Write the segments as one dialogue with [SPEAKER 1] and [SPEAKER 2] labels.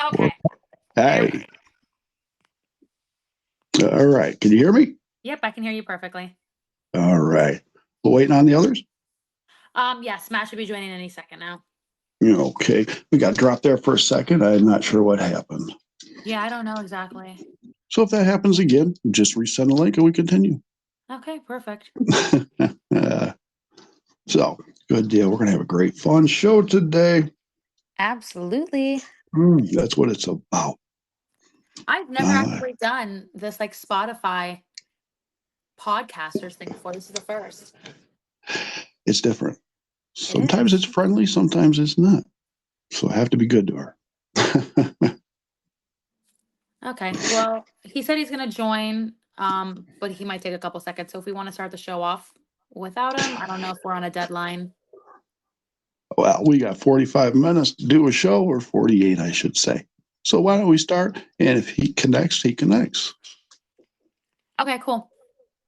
[SPEAKER 1] Okay. There we
[SPEAKER 2] Hey. All right. Can you hear me?
[SPEAKER 1] Yep, I can hear you perfectly.
[SPEAKER 2] All right. Waiting on the others?
[SPEAKER 1] Yes, Matt should be joining any second now.
[SPEAKER 2] Okay. We got dropped there for a second. I'm not sure what happened.
[SPEAKER 1] Yeah, I don't know exactly.
[SPEAKER 2] So if that happens again, just resend the link and we continue.
[SPEAKER 1] Okay, perfect.
[SPEAKER 2] Uh, so good deal. We're going to have a great fun show today.
[SPEAKER 1] Absolutely.
[SPEAKER 2] That's what it's about.
[SPEAKER 1] I've never
[SPEAKER 2] Uh,
[SPEAKER 1] actually done this like Spotify podcasters thing before. This is the first.
[SPEAKER 2] it's different.
[SPEAKER 1] It
[SPEAKER 2] Sometimes it's
[SPEAKER 1] is.
[SPEAKER 2] friendly, sometimes it's not. So I have to be good to her.
[SPEAKER 1] Okay. Well, he said he's gonna join, but he might take a couple seconds. So if we want to start the show off without him, I don't know if we're on a deadline.
[SPEAKER 2] Well, we got 45 minutes to do a show, or 48, I should say. So why don't we start? And if he connects, he connects.
[SPEAKER 1] Okay, cool.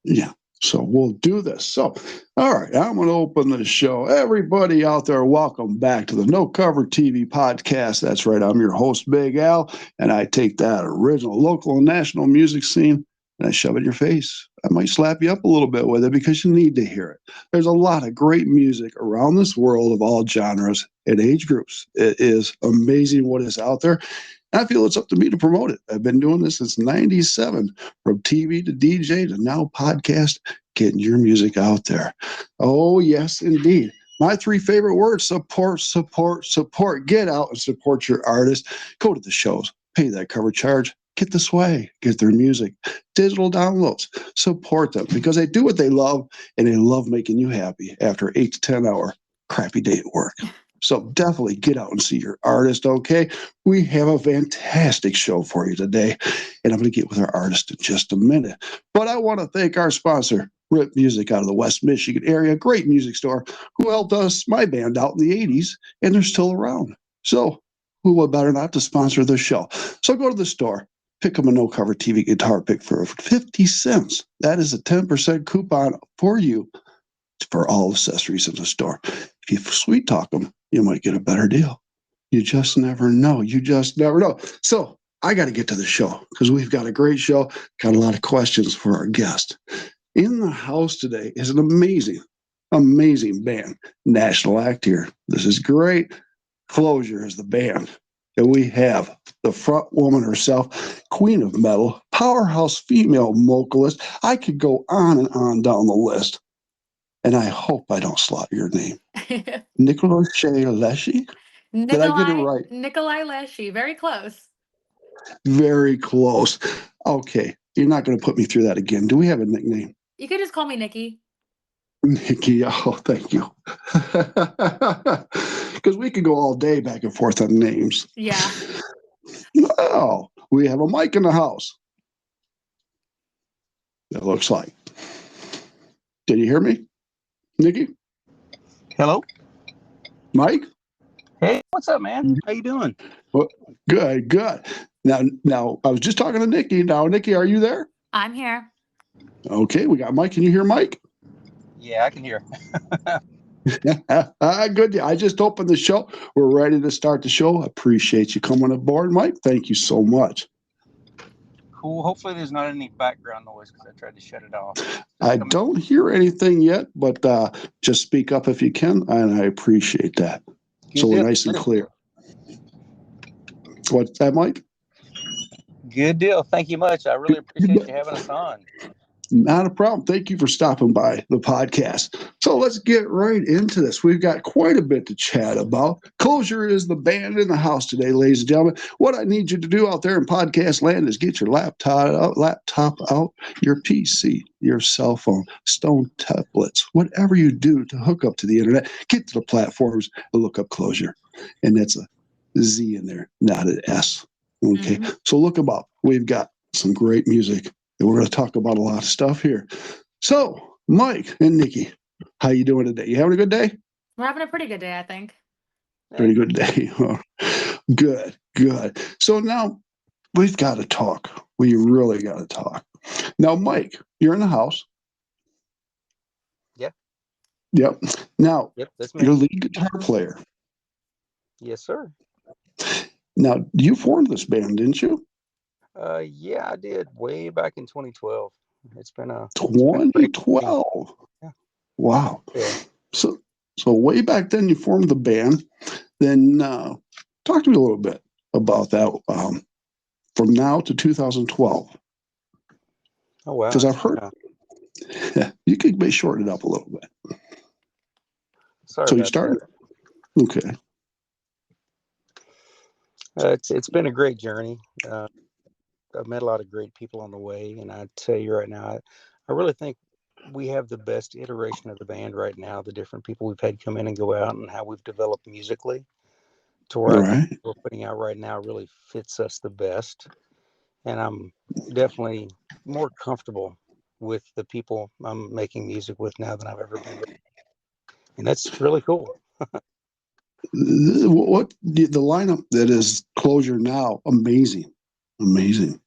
[SPEAKER 2] Yeah. So we'll do this. So, all right, I'm going to open the show. Everybody out there, welcome back to the No Cover TV podcast. That's right. I'm your host, Big Al, and I take that original local and national music scene and I shove it in your face. I might slap you up a little bit with it because you need to hear it. There's a lot of great music around this world of all genres and age groups. It is amazing what is out there. I feel it's up to me to promote it. I've been doing this since 97, from TV to DJ to now podcast, getting your music out there. Oh, yes, indeed. My three favorite words: support, support, support. Get out and support your artist. Go to the shows, pay that cover charge, get the swag, get their music, digital downloads, support them because they do what they love and they love making you happy after 8 to 10 hour crappy day at work. So definitely get out and see your artist, okay? We have a fantastic show for you today, and I'm going to get with our artist in just a minute. But I want to thank our sponsor, Rip Music out of the West Michigan area, great music store, who helped us, my band, out in the 80s, and they're still around. So who would better not to sponsor the show? So go to the store, pick up a No Cover TV guitar pick for 50 cents. That is a 10% coupon for you for all accessories in the store. If you sweet talk them, you might get a better deal. You just never know. You just never know. So I got to get to the show because we've got a great show. Got a lot of questions for our guest. In the house today is an amazing, amazing band. National act here. This is great. CloZure is the band. And we have the front woman herself, queen of metal, powerhouse female vocalist. I could go on and on down the list. And I hope I don't slaughter your name. Nikollaj. Did I get it right?
[SPEAKER 1] Nikollaj Leshy. Very close.
[SPEAKER 2] Very close. Okay, you're not going to put me through that again. Do we have a nickname?
[SPEAKER 1] You could just call me Nikki.
[SPEAKER 2] Nikki. Oh, thank you. Because we could go all day back and forth on names.
[SPEAKER 1] Yeah.
[SPEAKER 2] Oh, we have a mic in the house. It looks like. Can you hear me, Nikki?
[SPEAKER 3] Hello.
[SPEAKER 2] Mike?
[SPEAKER 3] Hey, what's up, man? How you doing?
[SPEAKER 2] Well, good, good. Now, I was just talking to Nikki. Now, Nikki, are you there?
[SPEAKER 1] I'm here.
[SPEAKER 2] Okay, we got Mike. Can you hear Mike?
[SPEAKER 3] Yeah, I can hear.
[SPEAKER 2] Good. I just opened the show. We're ready to start the show. Appreciate you coming aboard, Mike. Thank you so much.
[SPEAKER 3] Cool. Hopefully, there's not any background noise because I tried to shut it off.
[SPEAKER 2] I don't hear anything yet, but just speak up if you can, and I appreciate that.
[SPEAKER 3] Good
[SPEAKER 2] So we're
[SPEAKER 3] deal.
[SPEAKER 2] nice and clear. What's that, Mike?
[SPEAKER 3] Good deal. Thank you much. I really appreciate you having us on.
[SPEAKER 2] Not a problem. Thank you for stopping by the podcast. So let's get right into this. We've got quite a bit to chat about. CloZure is the band in the house today, ladies and gentlemen. What I need you to do out there in podcast land is get your laptop out, your PC, your cell phone, stone tablets, whatever you do to hook up to the internet, get to the platforms and look up CloZure. And that's a Z in there, not an S. Okay. Mm-hmm. So look them up. We've got some great music. And we're going to talk about a lot of stuff here. So, Mike and Nikki, how you doing today? You having a good day?
[SPEAKER 1] We're having a pretty good day, I think.
[SPEAKER 2] Pretty good day. Good, good. So now we've got to talk. We really got to talk. Now, Mike, you're in the house.
[SPEAKER 3] Yep.
[SPEAKER 2] Now,
[SPEAKER 3] that's me.
[SPEAKER 2] you're a lead guitar player.
[SPEAKER 3] Yes, sir.
[SPEAKER 2] Now, you formed this band, didn't you?
[SPEAKER 3] Yeah, I did way back in 2012. It's been a great thing.
[SPEAKER 2] 2012.
[SPEAKER 3] Yeah.
[SPEAKER 2] Wow.
[SPEAKER 3] Yeah.
[SPEAKER 2] So, so way back then, you formed the band. Then, talk to me a little bit about that. From now to 2012,
[SPEAKER 3] Oh wow.
[SPEAKER 2] because I've heard
[SPEAKER 3] Yeah.
[SPEAKER 2] you could maybe shorten it up a little bit.
[SPEAKER 3] Sorry
[SPEAKER 2] So you
[SPEAKER 3] about
[SPEAKER 2] started.
[SPEAKER 3] that.
[SPEAKER 2] Okay.
[SPEAKER 3] It's been a great journey. I've met a lot of great people on the way, and I tell you right now, I really think we have the best iteration of the band right now. The different people we've had come in and go out, and how we've developed musically, to where I think
[SPEAKER 2] Right.
[SPEAKER 3] what we're putting out right now really fits us the best. And I'm definitely more comfortable with the people I'm making music with now than I've ever been before. And that's really cool.
[SPEAKER 2] What the lineup that is CloZure now? Amazing, amazing.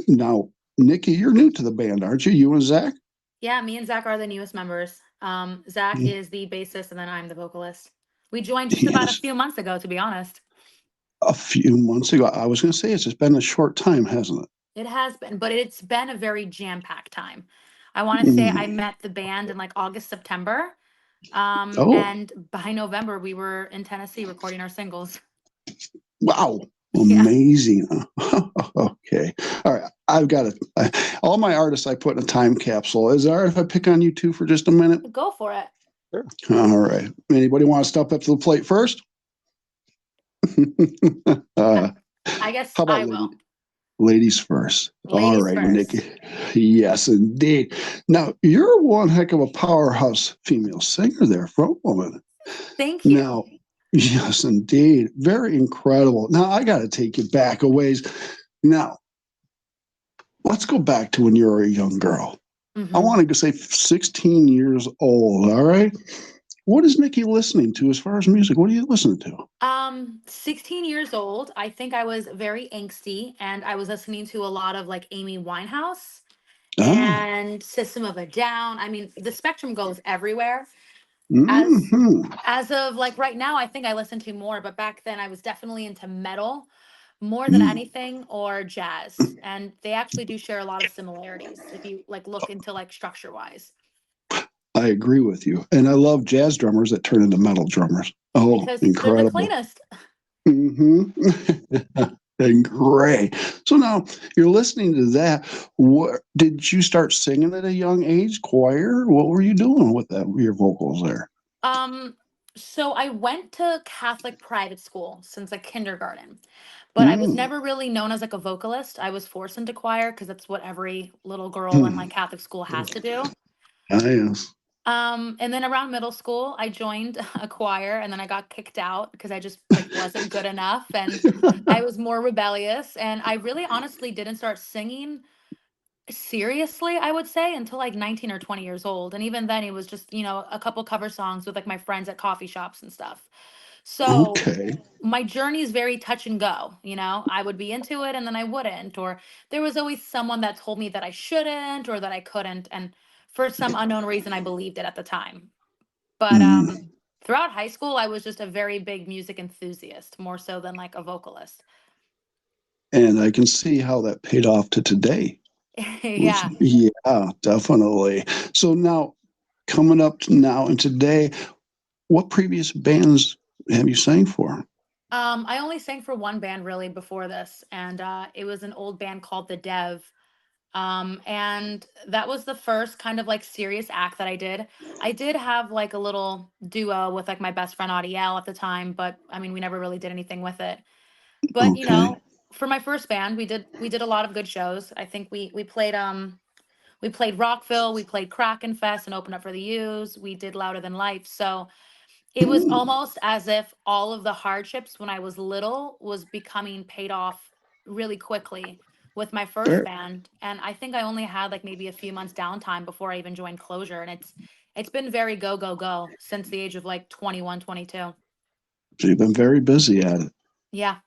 [SPEAKER 2] Now, Nikki, you're new to the band, aren't you? You and Zach?
[SPEAKER 1] Yeah, me and Zach are the newest members. Zach is the bassist, and then I'm the vocalist. We joined just about a
[SPEAKER 2] Yes.
[SPEAKER 1] few months ago, to be honest.
[SPEAKER 2] A few months ago. I was going to say it's just been a short time, hasn't it?
[SPEAKER 1] It has been, but it's been a very jam-packed time. I want to say I
[SPEAKER 2] Mm.
[SPEAKER 1] met the band in like August, September.
[SPEAKER 2] Oh,
[SPEAKER 1] And by November, we were in Tennessee recording our singles.
[SPEAKER 2] wow.
[SPEAKER 1] Yeah,
[SPEAKER 2] Amazing. Okay. All right. I've got it. All my artists I put in a time capsule. Is it all right if I pick on you two for just a minute?
[SPEAKER 1] go for it.
[SPEAKER 3] Sure.
[SPEAKER 2] All right. Anybody want to step up to the plate first? How
[SPEAKER 1] I guess
[SPEAKER 2] about
[SPEAKER 1] I will.
[SPEAKER 2] ladies first? All
[SPEAKER 1] Ladies
[SPEAKER 2] right, Nikki.
[SPEAKER 1] first.
[SPEAKER 2] Yes, indeed. Now, you're one heck of a powerhouse female singer there, front woman.
[SPEAKER 1] Thank you.
[SPEAKER 2] Now, yes, indeed. Very incredible. Now, I got to take you back a ways. Now, let's go back to when you were a young girl. I
[SPEAKER 1] Hmm.
[SPEAKER 2] want to say 16 years old. All right. What is Nikki listening to as far as music? What are you listening to?
[SPEAKER 1] 16 years old. I think I was very angsty, and I was listening to a lot of like Amy Winehouse
[SPEAKER 2] Ah,
[SPEAKER 1] and System of a Down. I mean, the spectrum goes everywhere. As
[SPEAKER 2] mm-hmm.
[SPEAKER 1] as of like right now, I think I listen to more, but back then I was definitely into metal more than
[SPEAKER 2] Mm.
[SPEAKER 1] anything, or jazz. And they actually do share a lot of similarities if you like look into like structure wise.
[SPEAKER 2] I agree with you. And I love jazz drummers that turn into metal drummers. Oh,
[SPEAKER 1] Because they're the
[SPEAKER 2] incredible.
[SPEAKER 1] cleanest.
[SPEAKER 2] Hmm. And great. So now you're listening to that. What did you start singing at a young age? Choir? What were you doing with that? Your vocals there?
[SPEAKER 1] Um, so I went to Catholic private school since like kindergarten, but I was
[SPEAKER 2] Mm.
[SPEAKER 1] never really known as like a vocalist. I was forced into choir because that's what every little girl in my
[SPEAKER 2] Hmm.
[SPEAKER 1] Catholic school has to do.
[SPEAKER 2] Ah, yes.
[SPEAKER 1] And then around middle school, I joined a choir, and then I got kicked out because I just like wasn't good enough, and I was more rebellious, and I really honestly didn't start singing seriously, I would say, until like 19 or 20 years old. And even then it was just, a couple cover songs with like my friends at coffee shops and stuff. So
[SPEAKER 2] Okay.
[SPEAKER 1] my journey is very touch and go. I would be into it and then I wouldn't, or there was always someone that told me that I shouldn't or that I couldn't. And for some unknown reason, I believed it at the time. But
[SPEAKER 2] Mm.
[SPEAKER 1] throughout high school, I was just a very big music enthusiast, more so than like a vocalist.
[SPEAKER 2] And I can see how that paid off to today.
[SPEAKER 1] Yeah.
[SPEAKER 2] Yeah, definitely. So now, coming up to now and today, what previous bands have you sang for?
[SPEAKER 1] I only sang for one band really before this, and it was an old band called The Dev. And that was the first kind of like serious act that I did. I did have like a little duo with like my best friend Audielle at the time, but I mean we never really did anything with it. But
[SPEAKER 2] Okay.
[SPEAKER 1] for my first band, we did a lot of good shows. I think we played Rockville, we played Kraken Fest and opened up for the U's. We did Louder Than Life. So it was
[SPEAKER 2] Mm.
[SPEAKER 1] almost as if all of the hardships when I was little was becoming paid off really quickly with my first
[SPEAKER 2] Fair.
[SPEAKER 1] band. And I think I only had like maybe a few months downtime before I even joined CloZure. And it's been very go, go, go since the age of like 21, 22.
[SPEAKER 2] So you've been very busy at it.
[SPEAKER 1] Yeah,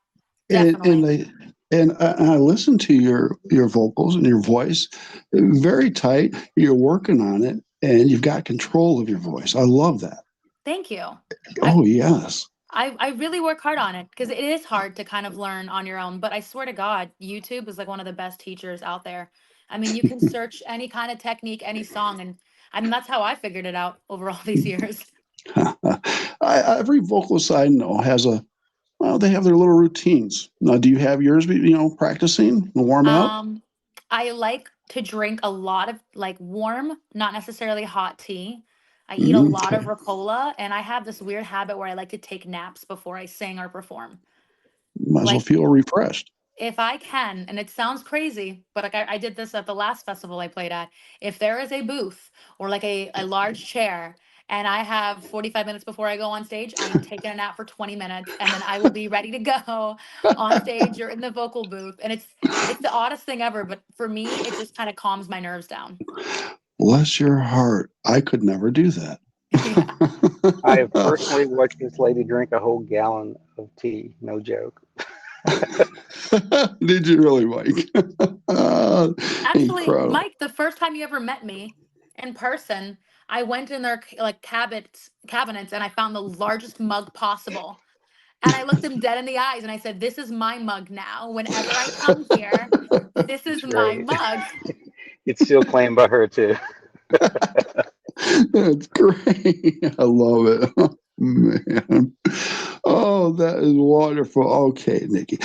[SPEAKER 2] and and
[SPEAKER 1] definitely.
[SPEAKER 2] I and I listen to your vocals and your voice, very tight. You're working on it, and you've got control of your voice. I love that.
[SPEAKER 1] Thank you. I
[SPEAKER 2] Oh yes.
[SPEAKER 1] I really work hard on it because it is hard to kind of learn on your own. But I swear to God, YouTube is like one of the best teachers out there. I mean, you can search any kind of technique, any song, and I mean that's how I figured it out over all these years.
[SPEAKER 2] Every vocalist I know has they have their little routines. Now, do you have yours, practicing and warming up?
[SPEAKER 1] Um, I like to drink a lot of like warm, not necessarily hot tea. I eat a lot of
[SPEAKER 2] Okay.
[SPEAKER 1] Ricola, and I have this weird habit where I like to take naps before I sing or perform.
[SPEAKER 2] Might as well
[SPEAKER 1] Like
[SPEAKER 2] feel refreshed.
[SPEAKER 1] if I can, and it sounds crazy, but like I did this at the last festival I played at. If there is a booth or like a large chair and I have 45 minutes before I go on stage, I am taking a nap for 20 minutes and then I will be ready to go on stage or in the vocal booth. And it's the oddest thing ever, but for me, it just kind of calms my nerves down.
[SPEAKER 2] Bless your heart. I could never do that.
[SPEAKER 1] Yeah.
[SPEAKER 3] I have personally watched this lady drink a whole gallon of tea. No joke.
[SPEAKER 2] Did you really, Mike?
[SPEAKER 1] Actually,
[SPEAKER 2] Incredible.
[SPEAKER 1] Mike, the first time you ever met me in person, I went in their like cabinets and I found the largest mug possible. And I looked him dead in the eyes and I said, "This is my mug now. Whenever I come here, this is
[SPEAKER 3] It's
[SPEAKER 1] my
[SPEAKER 3] great.
[SPEAKER 1] mug."
[SPEAKER 3] It's still claimed by her too.
[SPEAKER 2] That's great. I love it. Oh, man. Oh, that is wonderful. Okay, Nikki.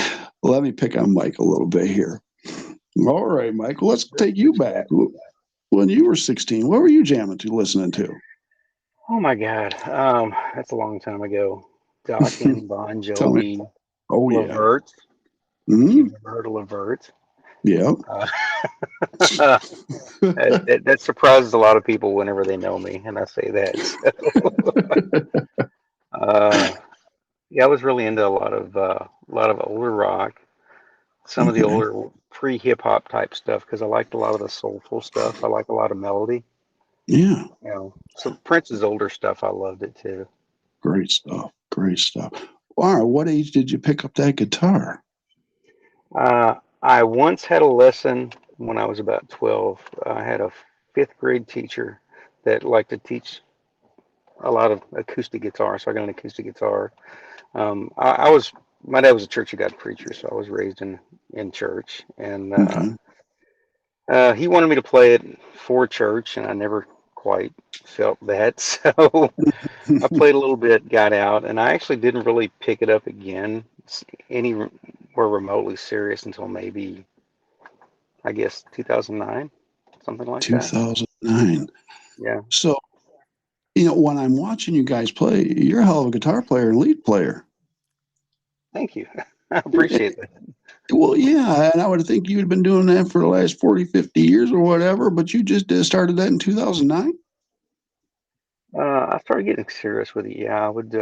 [SPEAKER 2] Let me pick on Mike a little bit here. All right, Michael, let's take you back. When you were 16, what were you jamming to, listening to?
[SPEAKER 3] Oh my God. That's a long time ago. Dokken, Bon
[SPEAKER 2] Tell me.
[SPEAKER 3] Jovi,
[SPEAKER 2] Oh, yeah.
[SPEAKER 3] Levert. If
[SPEAKER 2] Hmm.
[SPEAKER 3] you've ever heard of Levert.
[SPEAKER 2] Yeah.
[SPEAKER 3] Uh, that surprises a lot of people whenever they know me and I say that. So, yeah, I was really into a lot of older rock, some of the
[SPEAKER 2] Okay.
[SPEAKER 3] older pre hip hop type stuff because I liked a lot of the soulful stuff. I like a lot of melody.
[SPEAKER 2] Yeah.
[SPEAKER 3] Some Prince's older stuff. I loved it too.
[SPEAKER 2] Great stuff. Great stuff. All right. What age did you pick up that guitar?
[SPEAKER 3] I once had a lesson when I was about 12. I had a fifth grade teacher that liked to teach a lot of acoustic guitar, so I got an acoustic guitar. I was My dad was a Church of God preacher, so I was raised in church, and
[SPEAKER 2] Okay.
[SPEAKER 3] he wanted me to play it for church, and I never quite felt that. So I played a little bit, got out, and I actually didn't really pick it up again anywhere remotely serious until maybe, I guess, 2009, something like that.
[SPEAKER 2] 2009.
[SPEAKER 3] Yeah,
[SPEAKER 2] So, when I'm watching you guys play, you're a hell of a guitar player and lead player.
[SPEAKER 3] thank you. I appreciate that.
[SPEAKER 2] Well, yeah, and I would think you'd been doing that for the last 40, 50 years or whatever, but you just started that in 2009?
[SPEAKER 3] I started getting serious with it. Yeah, I would.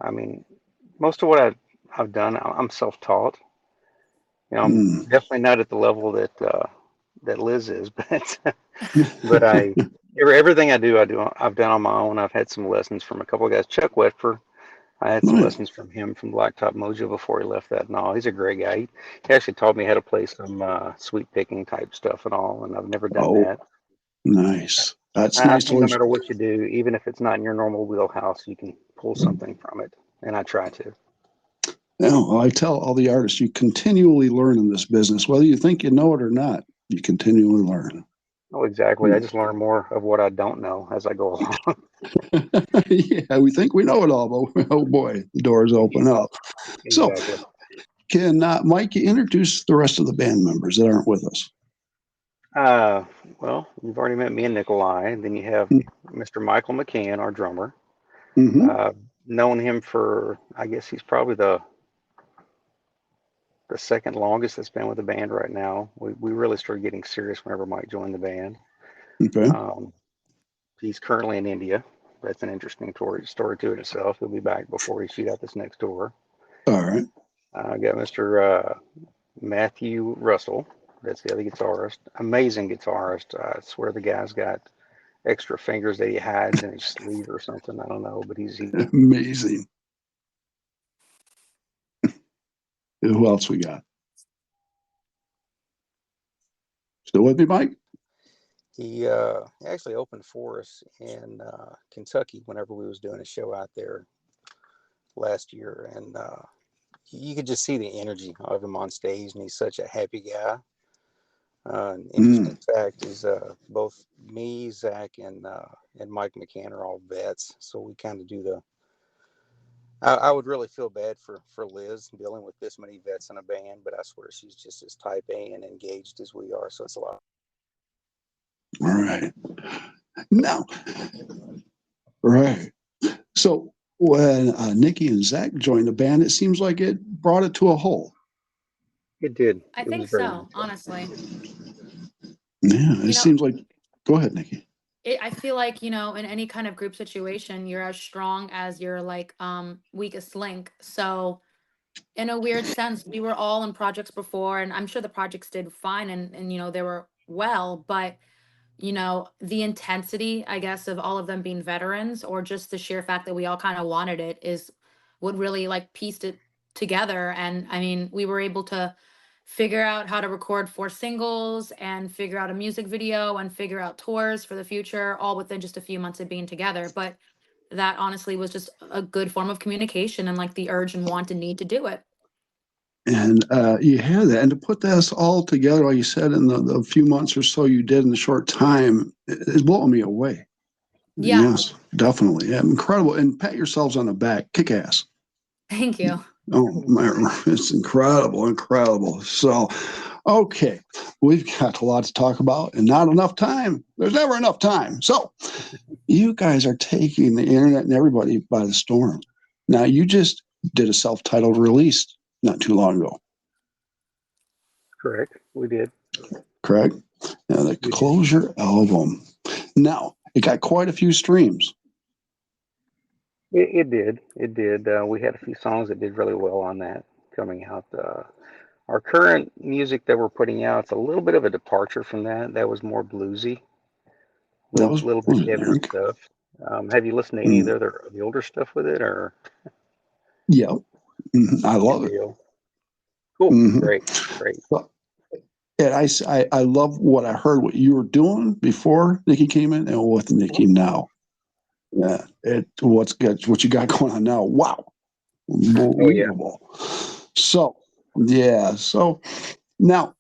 [SPEAKER 3] I mean, most of what I've done, I'm self-taught. I'm
[SPEAKER 2] Mm.
[SPEAKER 3] definitely not at the level that Liz is, but everything I've done on my own. I've had some lessons from a couple of guys. Chuck Wetfer, I had some
[SPEAKER 2] Right.
[SPEAKER 3] lessons from him from Blacktop Mojo before he left that and all. He's a great guy. He actually taught me how to play some sweep picking type stuff and all, and I've never done
[SPEAKER 2] Oh,
[SPEAKER 3] that.
[SPEAKER 2] nice. That's
[SPEAKER 3] I
[SPEAKER 2] nice to
[SPEAKER 3] think no
[SPEAKER 2] learn.
[SPEAKER 3] matter what you do, even if it's not in your normal wheelhouse, you can pull something from it, and I try to.
[SPEAKER 2] I tell all the artists, you continually learn in this business, whether you think you know it or not. You continually learn.
[SPEAKER 3] Oh, exactly. I just learn more of what I don't know as I go along.
[SPEAKER 2] Yeah, we think we know it all, but oh boy, the doors open up. So,
[SPEAKER 3] Exactly.
[SPEAKER 2] can Mike introduce the rest of the band members that aren't with us?
[SPEAKER 3] Uh, well, you've already met me and Nikollaj. Then you have Mr. Michael McCann, our drummer.
[SPEAKER 2] Mm-hmm.
[SPEAKER 3] Uh, Known him for, I guess he's probably the second longest that's been with the band right now. We really started getting serious whenever Mike joined the band.
[SPEAKER 2] Okay.
[SPEAKER 3] Um, he's currently in India. That's an interesting story to it itself. He'll be back before we shoot out this next tour.
[SPEAKER 2] All right.
[SPEAKER 3] I got Mr. Matthew Russell. That's the other guitarist. Amazing guitarist. I swear the guy's got extra fingers that he hides in his sleeve or something. I don't know, but he's
[SPEAKER 2] Amazing. Who else we got? Still with me, Mike?
[SPEAKER 3] he actually opened for us in Kentucky whenever we was doing a show out there. last year, and you could just see the energy of him on stage, and he's such a happy guy. An interesting fact is both me, Zach, and Mike McCann are all vets, so we kind of do the. I would really feel bad for Liz dealing with this many vets in a band, but I swear she's just as type A and engaged as we are, so it's a lot.
[SPEAKER 2] All right. Now, right. So when Nikki and Zach joined the band, it seems like it brought it to a whole.
[SPEAKER 3] It did.
[SPEAKER 1] I
[SPEAKER 3] It
[SPEAKER 1] think
[SPEAKER 3] was very
[SPEAKER 1] so,
[SPEAKER 3] nice.
[SPEAKER 1] honestly.
[SPEAKER 2] Yeah, it
[SPEAKER 1] You know,
[SPEAKER 2] seems like. Go ahead, Nikki.
[SPEAKER 1] I feel like, in any kind of group situation, you're as strong as your like weakest link. So in a weird sense, we were all in projects before, and I'm sure the projects did fine, and they were well, but the intensity, I guess, of all of them being veterans, or just the sheer fact that we all kind of wanted it, is what really like pieced it together. And I mean, we were able to figure out how to record 4 singles and figure out a music video and figure out tours for the future, all within just a few months of being together. But that honestly was just a good form of communication and like the urge and want and need to do it.
[SPEAKER 2] And you had that. And to put this all together, like you said, in the few months or so you did in the short time, it's blowing me away.
[SPEAKER 1] Yeah.
[SPEAKER 2] Yes, definitely. Yeah, incredible. And pat yourselves on the back. Kick ass.
[SPEAKER 1] Thank you.
[SPEAKER 2] Oh, my, it's incredible, incredible. So, okay, we've got a lot to talk about and not enough time. There's never enough time. So, you guys are taking the internet and everybody by the storm. Now, you just did a self-titled release not too long ago.
[SPEAKER 3] Correct. We did.
[SPEAKER 2] Correct? Now, the CloZure album. Now, it got quite a few streams.
[SPEAKER 3] It did. It did. We had a few songs that did really well on that coming out. Our current music that we're putting out, it's a little bit of a departure from that. That was more bluesy,
[SPEAKER 2] That was
[SPEAKER 3] little bit heavier stuff. Have you listened to any of the older stuff with it, or?
[SPEAKER 2] Yeah, I love it.
[SPEAKER 3] Cool, great.
[SPEAKER 2] And I love what I heard, what you were doing before Nikki came in, and with Nikki now. Yeah, what you got going on now? Wow, unbelievable. So yeah, so now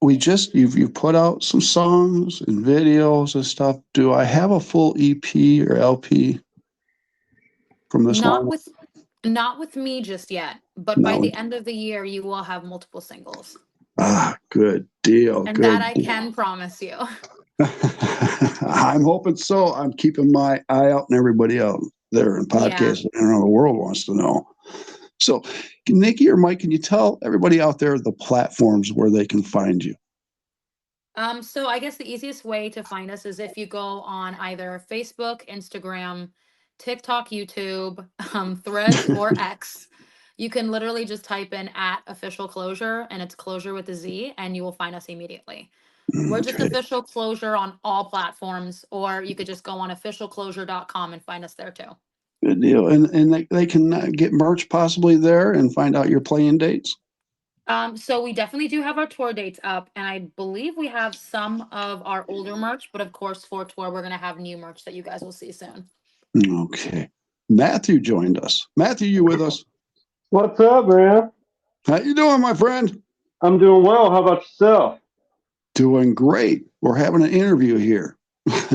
[SPEAKER 2] you've put out some songs and videos and stuff. Do I have a full EP or LP from this
[SPEAKER 1] Not
[SPEAKER 2] line?
[SPEAKER 1] not with me just yet, but by the end of the year, you will have multiple singles.
[SPEAKER 2] Ah, good deal.
[SPEAKER 1] And that I can promise you.
[SPEAKER 2] I'm hoping so. I'm keeping my eye out and everybody out there in podcasts around the world wants to know. So, Nikki or Mike, can you tell everybody out there the platforms where they can find you?
[SPEAKER 1] So I guess the easiest way to find us is if you go on either Facebook, Instagram, TikTok, YouTube, Threads, or X. You can literally just type in @official CloZure, and it's CloZure with a Z, and you will find us immediately. We're just official CloZure on all platforms, or you could just go on officialclozure.com and find us there too.
[SPEAKER 2] Good deal. And they can get merch possibly there and find out your playing dates?
[SPEAKER 1] So we definitely do have our tour dates up, and I believe we have some of our older merch, but of course for tour, we're going to have new merch that you guys will see soon.
[SPEAKER 2] Okay. Matthew joined us. Matthew, you with us?
[SPEAKER 4] What's up, man?
[SPEAKER 2] How you doing, my friend?
[SPEAKER 4] I'm doing well. How about yourself?
[SPEAKER 2] Doing great. We're having an interview here.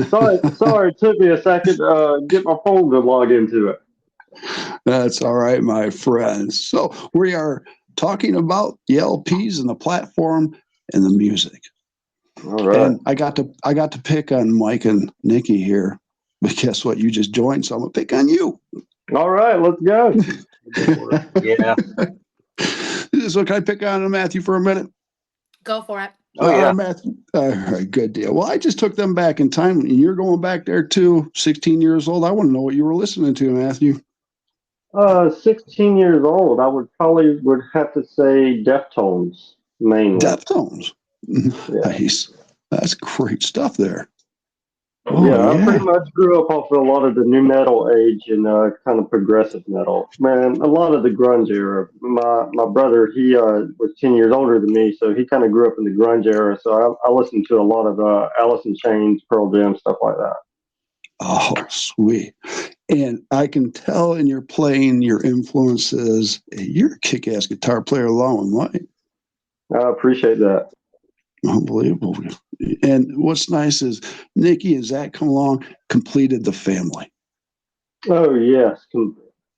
[SPEAKER 4] Sorry, it took me a second to get my phone to log into it.
[SPEAKER 2] That's all right, my friends. So we are talking about the LPs and the platform and the music.
[SPEAKER 4] All right.
[SPEAKER 2] And I got to pick on Mike and Nikki here, but guess what? You just joined, so I'm gonna pick on you.
[SPEAKER 4] All right, let's go.
[SPEAKER 3] Yeah.
[SPEAKER 2] So can I pick on Matthew for a minute?
[SPEAKER 1] Go for it.
[SPEAKER 3] Oh yeah,
[SPEAKER 2] Matthew. All right, good deal. Well, I just took them back in time, and you're going back there too. 16 years old. I want to know what you were listening to, Matthew.
[SPEAKER 4] 16 years old. I would have to say Deftones mainly.
[SPEAKER 2] Deftones. Nice. That's great stuff there.
[SPEAKER 4] I pretty much grew up off of a lot of the new metal age and kind of progressive metal. Man, a lot of the grunge era. My brother, he was 10 years older than me, so he kind of grew up in the grunge era. So I listened to a lot of Alice in Chains, Pearl Jam, stuff like that.
[SPEAKER 2] Oh, sweet. And I can tell in your playing, your influences, you're a kick-ass guitar player along with mine.
[SPEAKER 4] I appreciate that.
[SPEAKER 2] Unbelievable. And what's nice is Nikki and Zach come along, completed the family.
[SPEAKER 4] Oh yes,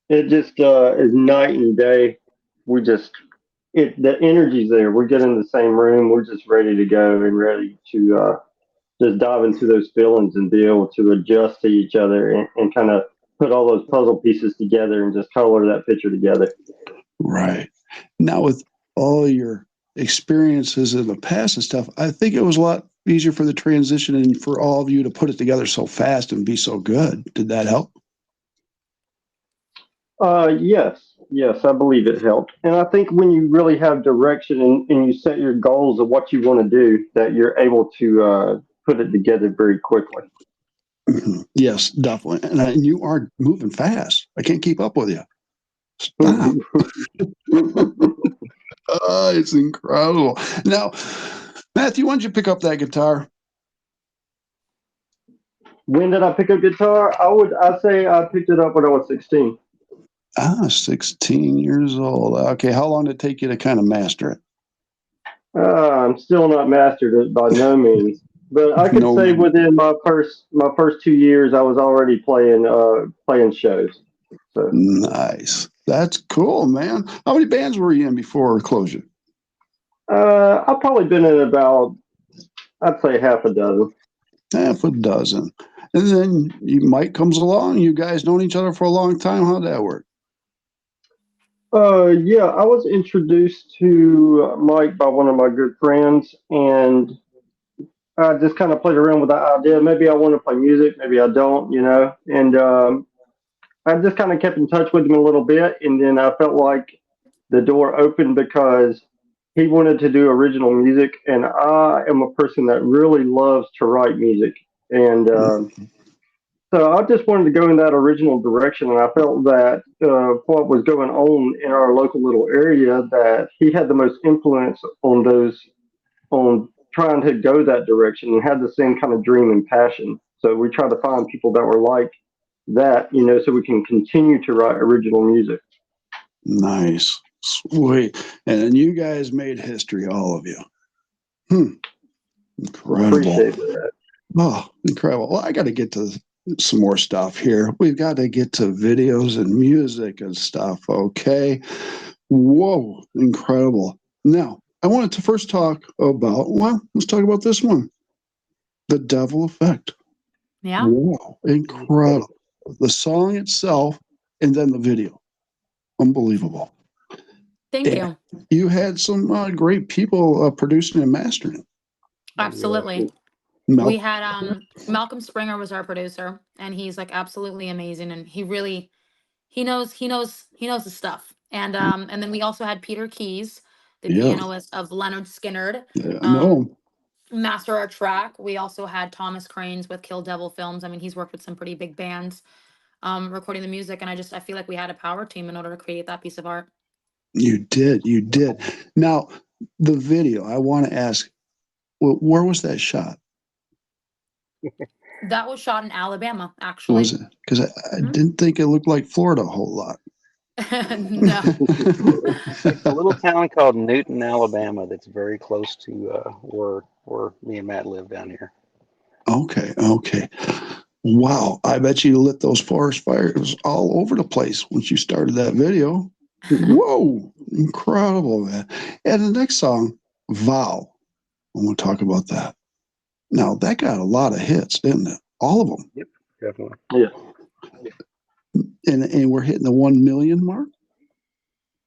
[SPEAKER 4] it just is night and day. We just the energy's there. We get in the same room. We're just ready to go and ready to just dive into those feelings and be able to adjust to each other and kind of put all those puzzle pieces together and just color that picture together.
[SPEAKER 2] Right. Now, with all your experiences in the past and stuff, I think it was a lot easier for the transition and for all of you to put it together so fast and be so good. Did that help?
[SPEAKER 4] Yes, I believe it helped. And I think when you really have direction and you set your goals of what you want to do, that you're able to put it together very quickly.
[SPEAKER 2] Mm-hmm. Yes, definitely. And you are moving fast. I can't keep up with you. Stop. It's incredible. Now, Matthew, when did you pick up that guitar?
[SPEAKER 4] When did I pick up guitar? I'd say I picked it up when I was 16.
[SPEAKER 2] 16 years old. Okay, how long did it take you to kind of master it?
[SPEAKER 4] I'm still not mastered it by no means, but I could say within my first 2 years, I was already playing shows. So
[SPEAKER 2] nice. That's cool, man. How many bands were you in before CloZure?
[SPEAKER 4] I've probably been in about, I'd say half a dozen.
[SPEAKER 2] Half a dozen. And then Mike comes along. You guys known each other for a long time. How'd that work?
[SPEAKER 4] Yeah, I was introduced to Mike by one of my good friends, and I just kind of played around with the idea. Maybe I want to play music, maybe I don't, And I just kind of kept in touch with him a little bit, and then I felt like the door opened because he wanted to do original music, and I am a person that really loves to write music, and so I just wanted to go in that original direction, and I felt that what was going on in our local little area, that he had the most influence on trying to go that direction, and had the same kind of dream and passion. So we tried to find people that were like that, so we can continue to write original music.
[SPEAKER 2] Nice. Sweet. And then you guys made history, all of you. Incredible.
[SPEAKER 4] Appreciate that.
[SPEAKER 2] Oh, incredible. Well, I got to get to some more stuff here. We've got to get to videos and music and stuff. Okay. Whoa, incredible. Now, I wanted to first talk about, let's talk about this one. The Devil Effect.
[SPEAKER 1] Yeah.
[SPEAKER 2] Wow, incredible. The song itself and then the video. Unbelievable.
[SPEAKER 1] Thank you.
[SPEAKER 2] You had some great people producing and mastering.
[SPEAKER 1] Absolutely. We had Malcolm Springer was our producer, and he's like absolutely amazing, and he knows his stuff. And then we also had Peter Keys, the pianist of Leonard Skinner, master our track. We also had Thomas Cranes with Kill Devil Films. I mean, he's worked with some pretty big bands recording the music, and I feel like we had a power team in order to create that piece of art.
[SPEAKER 2] You did. Now, the video, I want to ask, where was that shot?
[SPEAKER 1] That was shot in Alabama, actually.
[SPEAKER 2] Was it? Because I didn't think it looked like Florida a whole lot.
[SPEAKER 1] No.
[SPEAKER 3] It's a little town called Newton, Alabama, that's very close to where me and Matt live down here.
[SPEAKER 2] Okay. Wow. I bet you lit those forest fires all over the place once you started that video. Whoa. Incredible, man. And the next song, Vow. I want to talk about that. Now, that got a lot of hits, didn't it? All of them.
[SPEAKER 3] Yep, definitely.
[SPEAKER 4] Yeah.
[SPEAKER 2] And we're hitting the 1 million mark?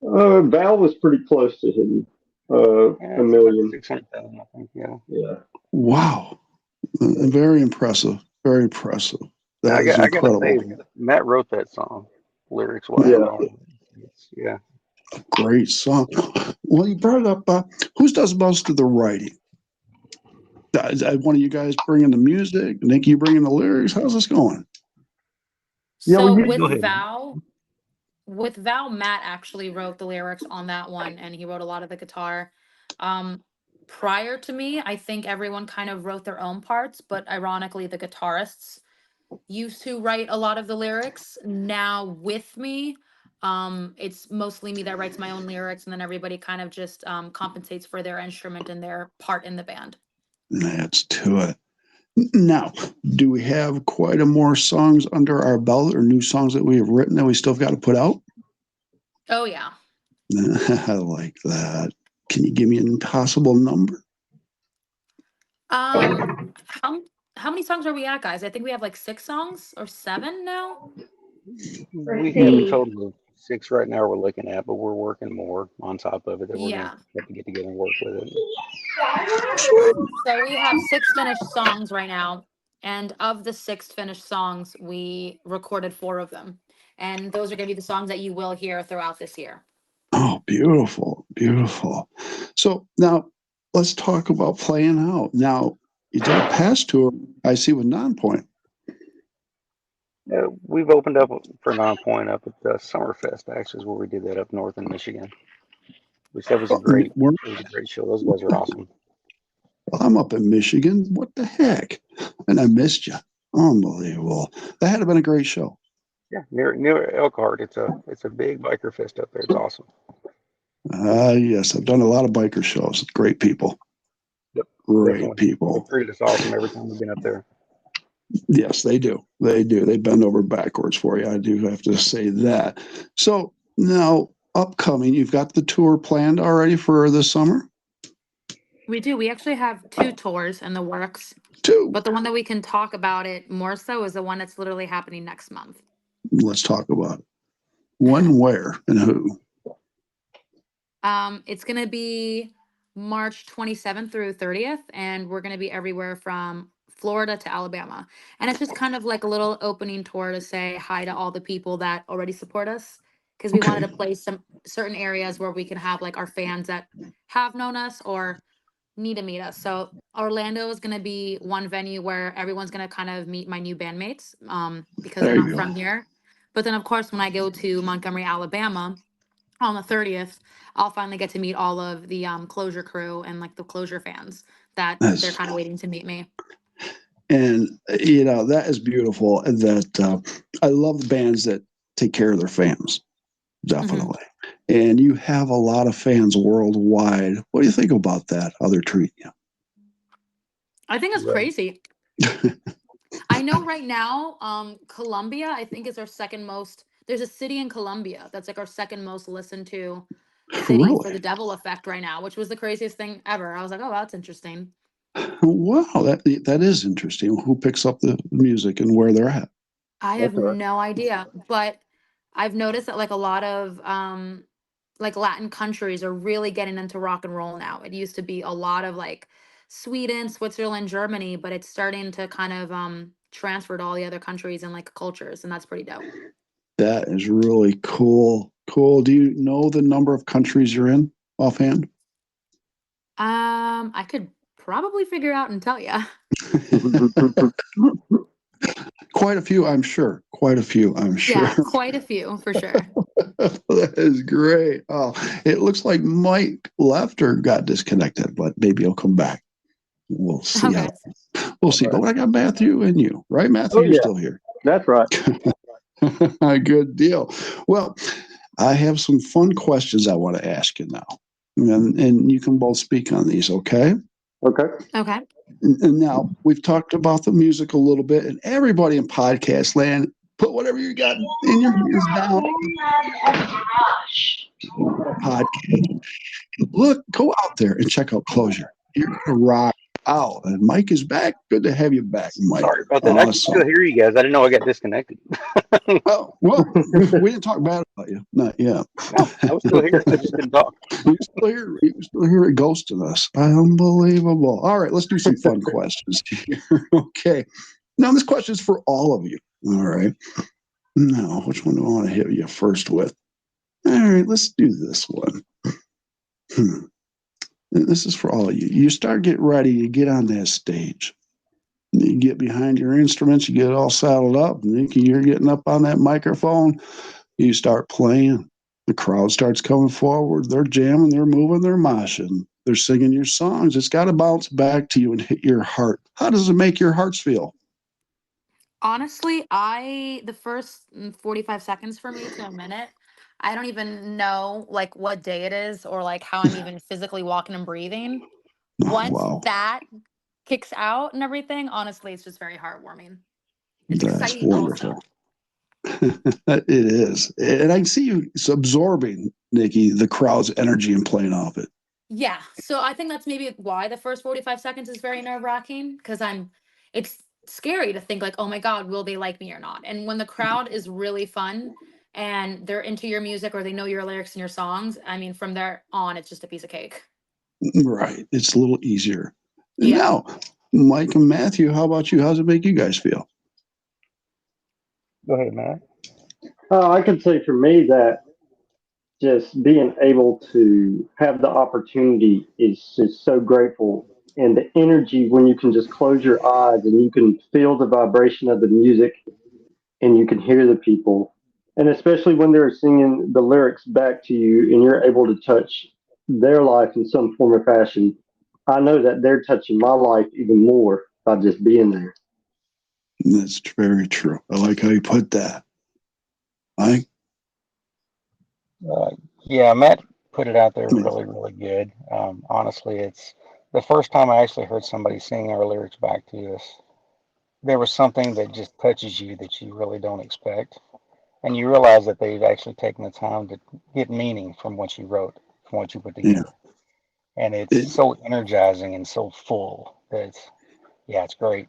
[SPEAKER 4] Val was pretty close to hitting 1 million.
[SPEAKER 3] 600,000, I think,
[SPEAKER 4] Yeah.
[SPEAKER 2] Wow. Very impressive. Very impressive. That is incredible.
[SPEAKER 3] I gotta say, Matt wrote that song, lyrics-wise.
[SPEAKER 4] Yeah.
[SPEAKER 2] A great song. Well, you brought up, who does most of the writing? Is one of you guys bringing the music? Nick, you bringing the lyrics? How's this going?
[SPEAKER 1] So with Val, Matt actually wrote the lyrics on that one, and he wrote a lot of the guitar. Prior to me, I think everyone kind of wrote their own parts, but ironically, the guitarists used to write a lot of the lyrics. Now with me, it's mostly me that writes my own lyrics, and then everybody kind of just compensates for their instrument and their part in the band.
[SPEAKER 2] That's to it. Now, do we have quite a more songs under our belt or new songs that we have written that we still got to put out?
[SPEAKER 1] Oh yeah.
[SPEAKER 2] I like that. Can you give me an impossible number?
[SPEAKER 1] Um, how many songs are we at, guys? I think we have like 6 songs or 7 now.
[SPEAKER 3] We have a total of 6 right now we're looking at, but we're working more on top of it that we're going
[SPEAKER 1] Yeah.
[SPEAKER 3] to have to get together and work with it.
[SPEAKER 1] So we have 6 finished songs right now, and of the 6 finished songs, we recorded 4 of them, and those are going to be the songs that you will hear throughout this year.
[SPEAKER 2] Oh, beautiful, beautiful. So now let's talk about playing out. Now, you did a past tour, I see, with Nonpoint.
[SPEAKER 3] We've opened up for Nonpoint up at the Summerfest, actually, is where we did that up north in Michigan. Which that was a great show. Those guys are awesome.
[SPEAKER 2] Well, I'm up in Michigan. What the heck? And I missed you. Unbelievable. That had been a great show.
[SPEAKER 3] Yeah, near Elkhart. It's a big biker fest up there. It's awesome.
[SPEAKER 2] Yes, I've done a lot of biker shows. Great people.
[SPEAKER 3] Yep,
[SPEAKER 2] great
[SPEAKER 3] definitely.
[SPEAKER 2] people.
[SPEAKER 3] They treated us awesome every time we've been up there.
[SPEAKER 2] Yes, they do. They do. They bend over backwards for you. I do have to say that. So now, upcoming, you've got the tour planned already for this summer?
[SPEAKER 1] We do. We actually have 2 tours in the works.
[SPEAKER 2] 2.
[SPEAKER 1] But the one that we can talk about it more so is the one that's literally happening next month.
[SPEAKER 2] Let's talk about it. When, where, and who?
[SPEAKER 1] It's going to be March 27th through 30th, and we're going to be everywhere from Florida to Alabama. And it's just kind of like a little opening tour to say hi to all the people that already support us, because we wanted to play some certain areas where we can have like our fans that have known us or need to meet us. So Orlando is going to be one venue where everyone's going to kind of meet my new bandmates because
[SPEAKER 2] There
[SPEAKER 1] they're
[SPEAKER 2] you
[SPEAKER 1] not
[SPEAKER 2] go.
[SPEAKER 1] from here. But then, of course, when I go to Montgomery, Alabama on the 30th, I'll finally get to meet all of the CloZure crew and like the CloZure fans that they're kind of waiting to meet me.
[SPEAKER 2] And, you know, that is beautiful. That I love the bands that take care of their fans. Definitely. And you have a lot of fans worldwide. What do you think about that? How they're treating you?
[SPEAKER 1] I think it's crazy. I know right now, Colombia, I think is our second most. There's a city in Colombia that's like our second most listened to city for the Devil Effect right now, which was the craziest thing ever. I was like, oh, that's interesting.
[SPEAKER 2] Wow, that is interesting. Who picks up the music and where they're at?
[SPEAKER 1] I have no idea, but I've noticed that like a lot of like Latin countries are really getting into rock and roll now. It used to be a lot of like Sweden, Switzerland, Germany, but it's starting to kind of transfer to all the other countries and like cultures, and that's pretty dope.
[SPEAKER 2] That is really cool. Cool. Do you know the number of countries you're in offhand?
[SPEAKER 1] I could probably figure out and tell you.
[SPEAKER 2] Quite a few, I'm sure. Quite a few, I'm sure.
[SPEAKER 1] Yeah, quite a few for sure.
[SPEAKER 2] That is great. Oh, it looks like Mike left or got disconnected, but maybe he'll come back. We'll see.
[SPEAKER 1] Okay.
[SPEAKER 2] We'll see. But I got Matthew and you, right? Matthew, you're still here.
[SPEAKER 4] That's right.
[SPEAKER 2] Good deal. Well, I have some fun questions I want to ask you now. And you can both speak on these, okay?
[SPEAKER 4] Okay.
[SPEAKER 1] Okay.
[SPEAKER 2] And now we've talked about the music a little bit, and everybody in podcast land, put whatever you got in your ears down. Podcast. Look, go out there and check out CloZure. You're gonna rock out. And Mike is back. Good to have you back, Mike.
[SPEAKER 3] Sorry about that. I can still hear you guys. I didn't know I got disconnected.
[SPEAKER 2] Oh, well, we didn't talk bad about you. Not yet.
[SPEAKER 3] No, I was still here. I just didn't talk.
[SPEAKER 2] You still hear it ghosting us. Unbelievable. All right, let's do some fun questions here. Okay. Now, this question is for all of you. All right. Now, which one do I want to hit you first with? All right, let's do this one. This is for all of you. You start getting ready, you get on that stage. You get behind your instruments, you get it all saddled up, and you're getting up on that microphone, you start playing. The crowd starts coming forward. They're jamming, they're moving, they're moshing. They're singing your songs. It's got to bounce back to you and hit your heart. How does it make your hearts feel?
[SPEAKER 1] Honestly, the first 45 seconds for me to a minute, I don't even know like what day it is or like how I'm even physically walking and breathing. Once
[SPEAKER 2] Wow,
[SPEAKER 1] that kicks out and everything, honestly, it's just very heartwarming. It's
[SPEAKER 2] that's
[SPEAKER 1] exciting also.
[SPEAKER 2] wonderful. It is. And I can see you absorbing, Nikki, the crowd's energy and playing off it.
[SPEAKER 1] Yeah. So I think that's maybe why the first 45 seconds is very nerve-wracking because it's scary to think like, oh my God, will they like me or not? And when the crowd is really fun and they're into your music or they know your lyrics and your songs, I mean, from there on, it's just a piece of cake.
[SPEAKER 2] Right. It's a little easier. And
[SPEAKER 1] Yeah.
[SPEAKER 2] now, Mike and Matthew, how about you? How's it make you guys feel?
[SPEAKER 3] Go ahead, Matt.
[SPEAKER 4] I could say for me that just being able to have the opportunity is just so grateful. And the energy when you can just close your eyes and you can feel the vibration of the music and you can hear the people. And especially when they're singing the lyrics back to you and you're able to touch their life in some form or fashion, I know that they're touching my life even more by just being there.
[SPEAKER 2] That's very true. I like how you put that. Mike?
[SPEAKER 3] Uh, yeah, Matt put it out there really, really good. Honestly, it's the first time I actually heard somebody sing our lyrics back to us. There was something that just touches you that you really don't expect. And you realize that they've actually taken the time to get meaning from what you wrote, from what you put
[SPEAKER 2] Yeah.
[SPEAKER 3] together. And it's
[SPEAKER 2] It,
[SPEAKER 3] so energizing and so full that yeah, it's great.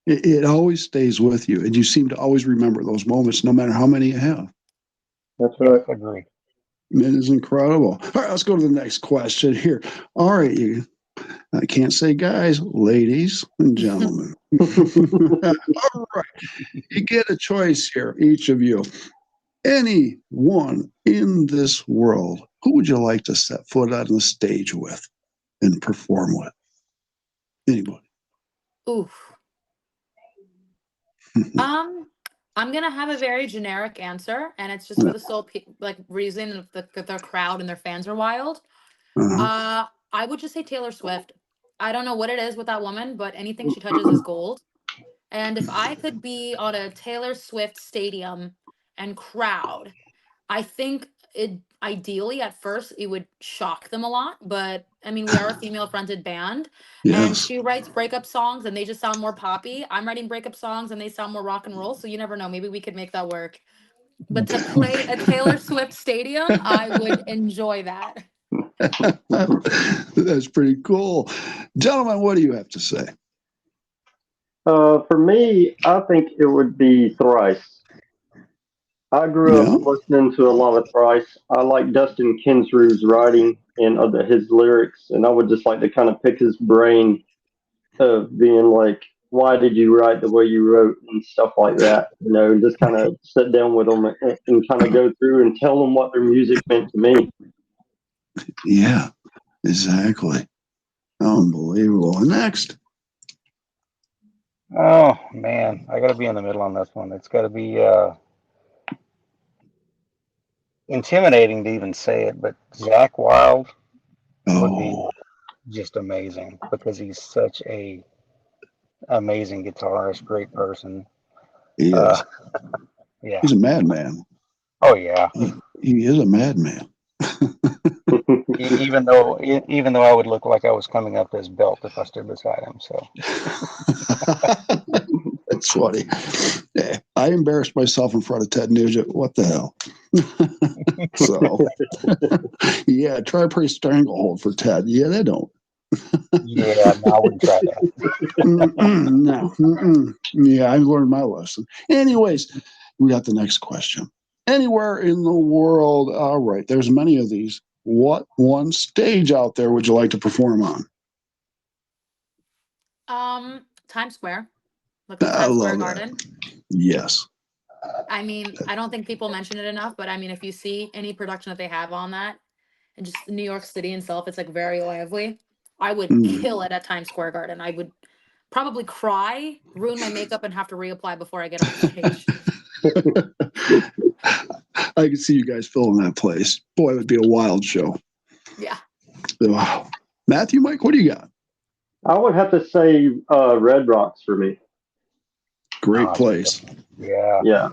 [SPEAKER 2] it always stays with you. And you seem to always remember those moments, no matter how many you have.
[SPEAKER 4] That's
[SPEAKER 3] Yes,
[SPEAKER 4] right.
[SPEAKER 3] agree.
[SPEAKER 2] It is incredible. All right, let's go to the next question here. All right, I can't say guys, ladies and gentlemen. All right, you get a choice here, each of you. Anyone in this world, who would you like to set foot on the stage with and perform with? Anybody?
[SPEAKER 1] Oof. Um, I'm gonna have a very generic answer, and it's just for the sole like reason of the crowd and their fans are wild.
[SPEAKER 2] Uh-huh.
[SPEAKER 1] I would just say Taylor Swift. I don't know what it is with that woman, but anything she touches is gold. And if I could be on a Taylor Swift stadium and crowd, I think it ideally at first it would shock them a lot, but I mean we are a female fronted band and
[SPEAKER 2] Yes.
[SPEAKER 1] she writes breakup songs and they just sound more poppy. I'm writing breakup songs and they sound more rock and roll, so you never know, maybe we could make that work. But to play a Taylor Swift stadium, I would enjoy that.
[SPEAKER 2] That's pretty cool. Gentlemen, what do you have to say?
[SPEAKER 4] For me, I think it would be Thrice. I grew up
[SPEAKER 2] Yeah.
[SPEAKER 4] listening to a lot of Thrice. I like Dustin Kinsrue's writing and his lyrics, and I would just like to kind of pick his brain of being like, why did you write the way you wrote and stuff like that, and just kind of sit down with them and kind of go through and tell them what their music meant to me.
[SPEAKER 2] Yeah, exactly. Unbelievable. Next.
[SPEAKER 3] Oh man, I got to be in the middle on this one. It's got to be intimidating to even say it, but Zach Wild would be
[SPEAKER 2] Oh,
[SPEAKER 3] just amazing because he's such a amazing guitarist, great person.
[SPEAKER 2] he is.
[SPEAKER 3] Yeah.
[SPEAKER 2] He's a madman.
[SPEAKER 3] Oh yeah.
[SPEAKER 2] He is a madman.
[SPEAKER 3] Even though I would look like I was coming up his belt if I stood beside him. So
[SPEAKER 2] That's funny. Yeah, I embarrassed myself in front of Ted Nugent. What the hell? So, yeah, try a pretty stranglehold for Ted. Yeah, they don't.
[SPEAKER 3] yeah, no, I wouldn't try that.
[SPEAKER 2] No. Yeah, I learned my lesson. Anyways, we got the next question. Anywhere in the world, all right, there's many of these. What one stage out there would you like to perform on?
[SPEAKER 1] Times Square. Look at
[SPEAKER 2] I
[SPEAKER 1] Times Square
[SPEAKER 2] love that.
[SPEAKER 1] Garden.
[SPEAKER 2] Yes.
[SPEAKER 1] I mean, I don't think people mention it enough, but I mean, if you see any production that they have on that, and just New York City itself, it's like very lively. I would
[SPEAKER 2] Mm.
[SPEAKER 1] kill it at Times Square Garden. I would probably cry, ruin my makeup, and have to reapply before I get on stage.
[SPEAKER 2] I can see you guys filling that place. Boy, it would be a wild show.
[SPEAKER 1] Yeah.
[SPEAKER 2] Wow. Matthew, Mike, what do you got?
[SPEAKER 4] I would have to say Red Rocks for me.
[SPEAKER 2] Great place.
[SPEAKER 3] Yeah.
[SPEAKER 4] Yeah.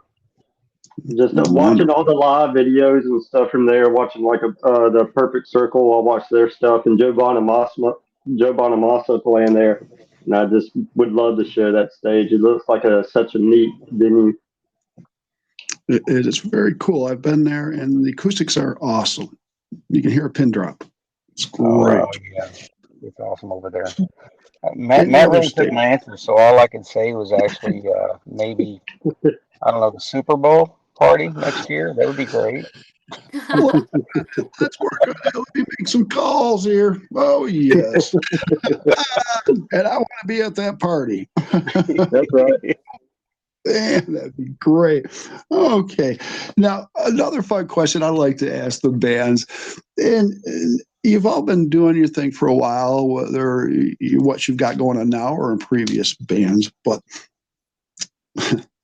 [SPEAKER 4] Just watching
[SPEAKER 2] Wonderful.
[SPEAKER 4] all the live videos and stuff from there, watching like the Perfect Circle. I watched their stuff and Joe Bonamassa playing there, and I just would love to share that stage. It looks like such a neat venue.
[SPEAKER 2] It is very cool. I've been there, and the acoustics are awesome. You can hear a pin drop. It's great.
[SPEAKER 3] Yeah, it's awesome over there.
[SPEAKER 2] Any
[SPEAKER 3] Matt
[SPEAKER 2] other
[SPEAKER 3] really took
[SPEAKER 2] state?
[SPEAKER 3] my answer, so all I could say was actually maybe, I don't know, the Super Bowl party next year. That would be great.
[SPEAKER 2] Well, let's work on that. Let me make some calls here. Oh, yes. And I want to be at that party.
[SPEAKER 4] That's right.
[SPEAKER 2] Man, that'd be great. Okay. Now, another fun question I like to ask the bands, and you've all been doing your thing for a while, whether what you've got going on now or in previous bands, but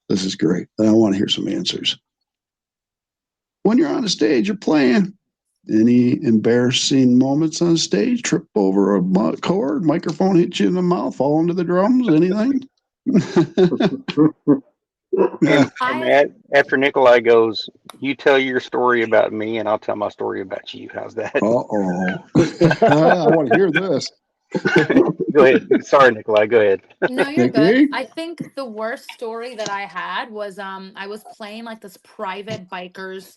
[SPEAKER 2] this is great. And I want to hear some answers. When you're on a stage, you're playing. Any embarrassing moments on stage? Trip over a chord, microphone hit you in the mouth, fall into the drums, anything?
[SPEAKER 3] And Matt, after Nikollaj goes, you tell your story about me, and I'll tell my story about you. How's that?
[SPEAKER 2] I want to hear this.
[SPEAKER 3] Go ahead. Sorry, Nikollaj. Go ahead.
[SPEAKER 1] No, you're
[SPEAKER 2] Okay.
[SPEAKER 1] good. I think the worst story that I had was I was playing like this private bikers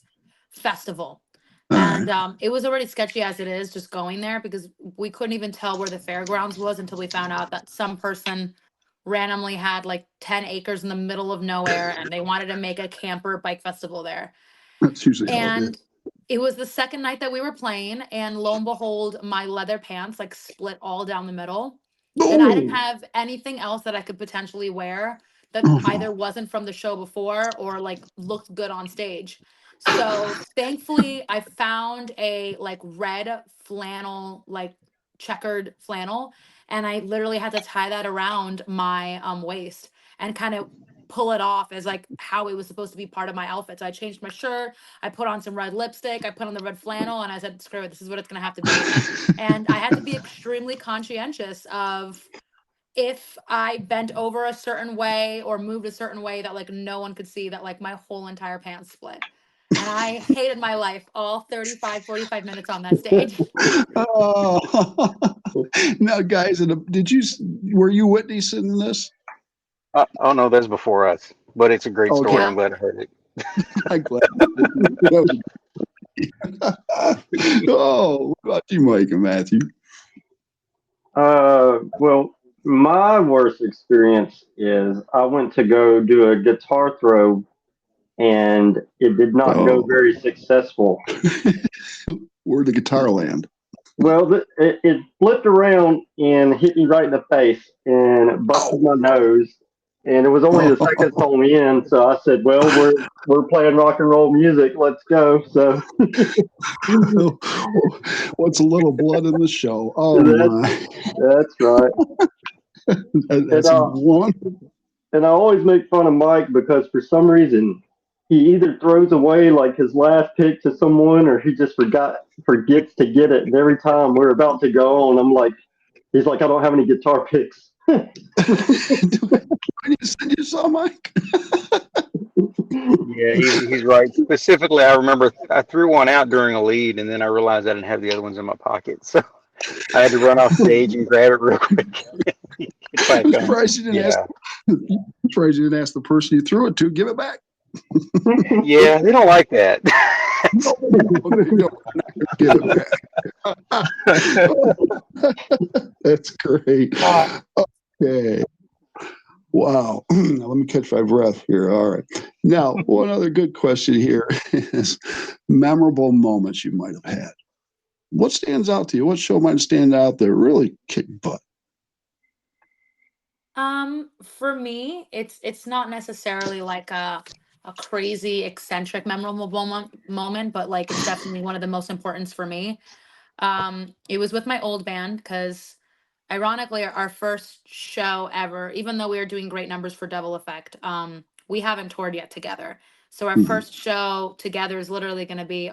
[SPEAKER 1] festival.
[SPEAKER 2] All
[SPEAKER 1] And
[SPEAKER 2] right.
[SPEAKER 1] it was already sketchy as it is just going there because we couldn't even tell where the fairgrounds was until we found out that some person randomly had like 10 acres in the middle of nowhere and they wanted to make a camper bike festival there.
[SPEAKER 2] That's usually how it is.
[SPEAKER 1] And it was the second night that we were playing, and lo and behold, my leather pants like split all down the middle. And I didn't
[SPEAKER 2] Oh,
[SPEAKER 1] have anything else that I could potentially wear that
[SPEAKER 2] oh
[SPEAKER 1] either
[SPEAKER 2] no.
[SPEAKER 1] wasn't from the show before or like looked good on stage. So thankfully I found a like red flannel, like checkered flannel, and I literally had to tie that around my waist and kind of pull it off as like how it was supposed to be part of my outfit. So I changed my shirt, I put on some red lipstick, I put on the red flannel, and I said, screw it, this is what it's gonna have to be. And I had to be extremely conscientious of if I bent over a certain way or moved a certain way that like no one could see that like my whole entire pants split. And I hated my life all 35, 45 minutes on that stage.
[SPEAKER 2] Oh. Now, guys, were you witnessing this?
[SPEAKER 3] Oh no, that's before us, but it's a great story.
[SPEAKER 2] Okay,
[SPEAKER 3] I'm glad I heard it.
[SPEAKER 2] I'm glad. Oh, what about you, Mike and Matthew?
[SPEAKER 4] Well, my worst experience is I went to go do a guitar throw, and it did not go
[SPEAKER 2] Oh,
[SPEAKER 4] very successful.
[SPEAKER 2] where'd the guitar land?
[SPEAKER 4] Well, it flipped around and hit me right in the face and busted my nose. And it was only the second
[SPEAKER 2] Oh.
[SPEAKER 4] song in, so I said, "Well, we're playing rock and roll music. Let's go." So
[SPEAKER 2] What's a little blood in the show? Oh
[SPEAKER 4] that's
[SPEAKER 2] my,
[SPEAKER 4] that's right. And
[SPEAKER 2] that's one.
[SPEAKER 4] and I always make fun of Mike because for some reason he either throws away like his last pick to someone or he just forgets to get it. And every time we're about to go on, he's like, I don't have any guitar picks.
[SPEAKER 2] Do I need to send you some, Mike?
[SPEAKER 3] Yeah, he's right. Specifically, I remember I threw one out during a lead, and then I realized I didn't have the other ones in my pocket, so I had to run off stage and grab it real quick.
[SPEAKER 2] I'm surprised you didn't ask the person you threw it to give it back.
[SPEAKER 3] Yeah, they don't like that.
[SPEAKER 2] No, give it back. That's great. Okay. Wow. Now, let me catch my breath here. All right. Now, one other good question here is memorable moments you might have had. What stands out to you? What show might stand out that really kicked butt?
[SPEAKER 1] For me, it's not necessarily like a crazy eccentric memorable moment, but like it's definitely one of the most important for me. It was with my old band because ironically our first show ever, even though we were doing great numbers for Double Effect, we haven't toured yet together. So our
[SPEAKER 2] Mhm.
[SPEAKER 1] first show together is literally going to be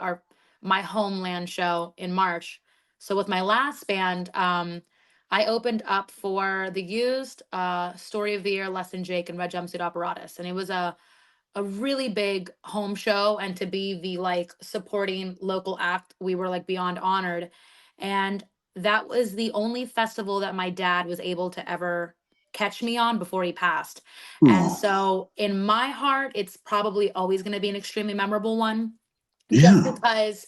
[SPEAKER 1] my homeland show in March. So with my last band, I opened up for The Used, Story of the Year, Less Than Jake, and Red Jumpsuit Apparatus, and it was a really big home show, and to be the like supporting local act, we were like beyond honored. And that was the only festival that my dad was able to ever catch me on before he passed. And
[SPEAKER 2] Oh,
[SPEAKER 1] so in my heart, it's probably always going to be an extremely memorable one, just
[SPEAKER 2] yeah.
[SPEAKER 1] because,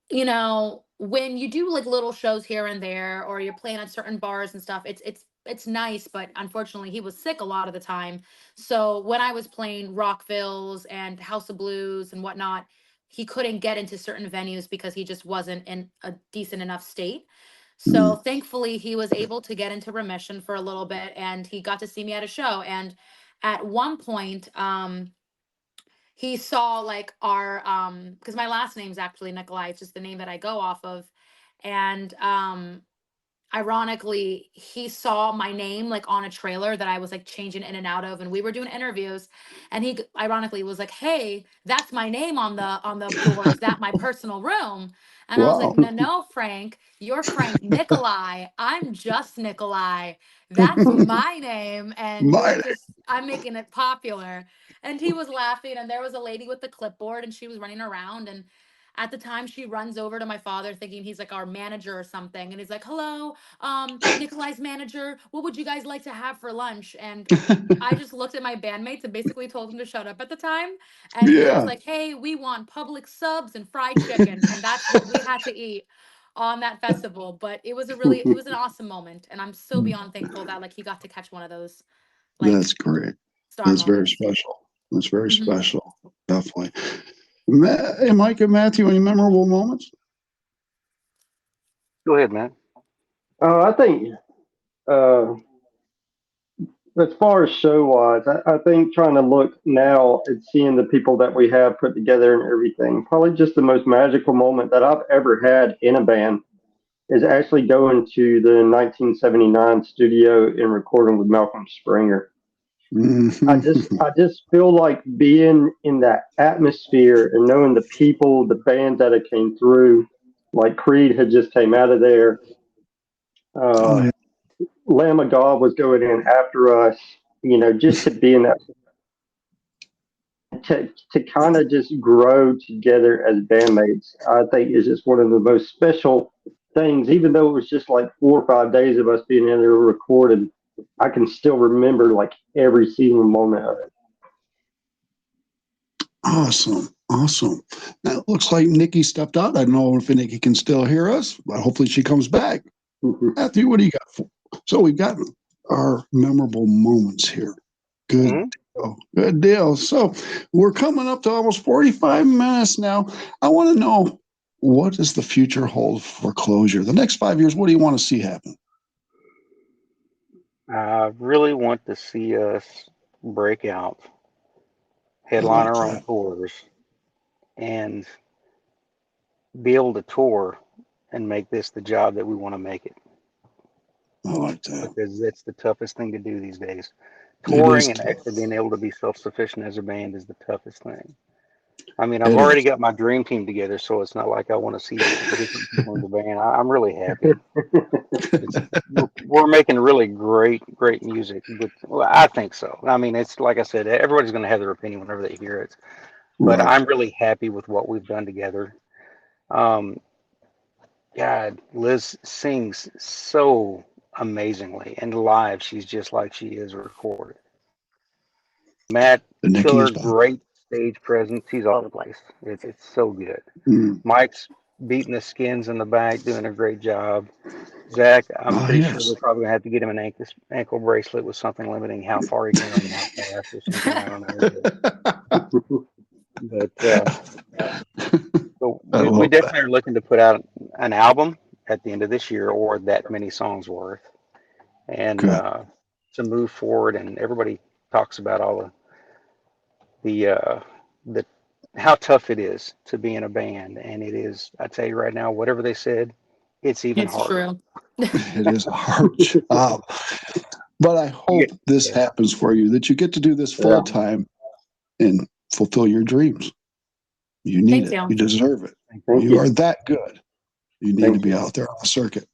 [SPEAKER 1] you know, when you do like little shows here and there, or you're playing at certain bars and stuff, it's nice, but unfortunately he was sick a lot of the time. So when I was playing Rockvilles and House of Blues and whatnot, he couldn't get into certain venues because he just wasn't in a decent enough state. So
[SPEAKER 2] Mm.
[SPEAKER 1] thankfully he was able to get into remission for a little bit, and he got to see me at a show. And at one point, he saw like our because my last name's actually Nikollaj, it's just the name that I go off of. And ironically, he saw my name like on a trailer that I was like changing in and out of, and we were doing interviews, and ironically was like, "Hey, that's my name on the door. Is that my personal room?" And I was like,
[SPEAKER 2] Wow.
[SPEAKER 1] "No, no, Frank, you're Frank Nikollaj. I'm just Nikollaj. That's my name, and
[SPEAKER 2] My,
[SPEAKER 1] I'm making it popular." And he was laughing, and there was a lady with the clipboard, and she was running around, and at the time she runs over to my father thinking he's like our manager or something, and he's like, "Hello, Nikollaj's manager, what would you guys like to have for lunch?" And I just looked at my bandmates and basically told them to shut up at the time. And he was
[SPEAKER 2] yeah,
[SPEAKER 1] like, "Hey, we want public subs and fried chicken." And that's what we had to eat on that festival. But it was an awesome moment. And I'm so beyond thankful that like he got to catch one of those like
[SPEAKER 2] that's great.
[SPEAKER 1] star
[SPEAKER 2] That's very
[SPEAKER 1] moments.
[SPEAKER 2] special. That's very
[SPEAKER 1] Mhm.
[SPEAKER 2] special. Definitely. Hey, Mike and Matthew, any memorable moments?
[SPEAKER 3] Go ahead, man.
[SPEAKER 4] I think uh, as far as show wise, I think trying to look now and seeing the people that we have put together and everything, probably just the most magical moment that I've ever had in a band is actually going to the 1979 studio and recording with Malcolm Springer.
[SPEAKER 2] Mhm.
[SPEAKER 4] I just feel like being in that atmosphere and knowing the people, the band that it came through, like Creed had just came out of there.
[SPEAKER 2] Oh,
[SPEAKER 4] Uh,
[SPEAKER 2] yeah.
[SPEAKER 4] Lamb of God was going in after us. You know, just to be in that, to kind of just grow together as bandmates, I think is just one of the most special things. Even though it was just like 4 or 5 days of us being in there recording, I can still remember like every single moment of it.
[SPEAKER 2] Awesome. Awesome. Now, it looks like Nikki stepped out. I don't know if Nikki can still hear us, but hopefully she comes back. Matthew, what do you got for? So we've got our memorable moments here. Good
[SPEAKER 3] Hmm.
[SPEAKER 2] deal. Good deal. So we're coming up to almost 45 minutes now. I want to know, what does the future hold for CloZure? The next 5 years, what do you want to see happen?
[SPEAKER 3] I really want to see us break out,
[SPEAKER 2] I
[SPEAKER 3] headline
[SPEAKER 2] like
[SPEAKER 3] our own
[SPEAKER 2] that.
[SPEAKER 3] tours, and be able to tour and make this the job that we want to make it,
[SPEAKER 2] I like that.
[SPEAKER 3] because it's the toughest thing to do these days.
[SPEAKER 2] It is
[SPEAKER 3] Touring and
[SPEAKER 2] tough.
[SPEAKER 3] actually being able to be self-sufficient as a band is the toughest thing. I mean, I've
[SPEAKER 2] It
[SPEAKER 3] already
[SPEAKER 2] is.
[SPEAKER 3] got my dream team together, so it's not like I want to see different people in the band. I'm really happy. It's we're making really great music. But well, I think so. I mean, it's like I said, everybody's going to have their opinion whenever they hear it. But
[SPEAKER 2] Right.
[SPEAKER 3] I'm really happy with what we've done together. Um, God, Liz sings so amazingly, and live, she's just like she is recorded. Matt
[SPEAKER 2] The Nikki
[SPEAKER 3] Killer,
[SPEAKER 2] is back.
[SPEAKER 3] great stage presence. He's all over the place. It's so good.
[SPEAKER 2] Mm.
[SPEAKER 3] Mike's beating the skins in the back, doing a great job. Zach, I'm
[SPEAKER 2] Oh,
[SPEAKER 3] pretty sure
[SPEAKER 2] yes.
[SPEAKER 3] we're probably gonna have to get him an ankle bracelet with something limiting how far he can run and how fast or something. I don't know, but
[SPEAKER 2] I
[SPEAKER 3] we
[SPEAKER 2] love that.
[SPEAKER 3] definitely are looking to put out an album at the end of this year, or that many songs worth, and
[SPEAKER 2] Good.
[SPEAKER 3] to move forward. And everybody talks about all the how tough it is to be in a band, and it is. I tell you right now, whatever they said, it's even
[SPEAKER 1] It's
[SPEAKER 3] harder.
[SPEAKER 1] true.
[SPEAKER 2] It is a hard job. But I
[SPEAKER 3] Yeah,
[SPEAKER 2] hope this
[SPEAKER 3] yeah.
[SPEAKER 2] happens for you, that you get to do this full
[SPEAKER 4] Yeah.
[SPEAKER 2] time and fulfill your dreams. You need
[SPEAKER 1] Thank
[SPEAKER 2] it.
[SPEAKER 1] you.
[SPEAKER 2] You deserve it.
[SPEAKER 4] Thank
[SPEAKER 2] You
[SPEAKER 4] you.
[SPEAKER 2] are that good. You need to
[SPEAKER 4] Thank
[SPEAKER 2] be
[SPEAKER 4] you.
[SPEAKER 2] out there on the circuit.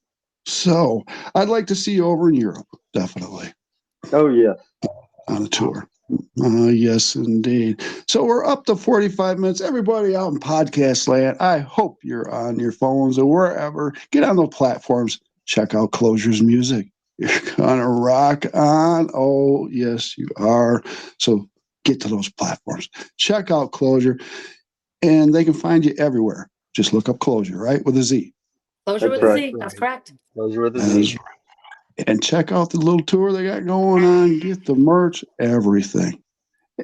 [SPEAKER 2] So I'd like to see you over in Europe, definitely,
[SPEAKER 4] Oh yeah.
[SPEAKER 2] on a tour. Yes, indeed. So we're up to 45 minutes. Everybody out in podcast land, I hope you're on your phones or wherever. Get on those platforms. Check out CloZure's music. You're going to rock on. Oh, yes, you are. So get to those platforms. Check out CloZure, and they can find you everywhere. Just look up CloZure, right? With a Z.
[SPEAKER 1] CloZure
[SPEAKER 4] That's
[SPEAKER 1] with a
[SPEAKER 4] right.
[SPEAKER 1] Z. That's correct.
[SPEAKER 3] Those were the
[SPEAKER 2] That is right. And check out the little tour they got going on. Get the merch, everything.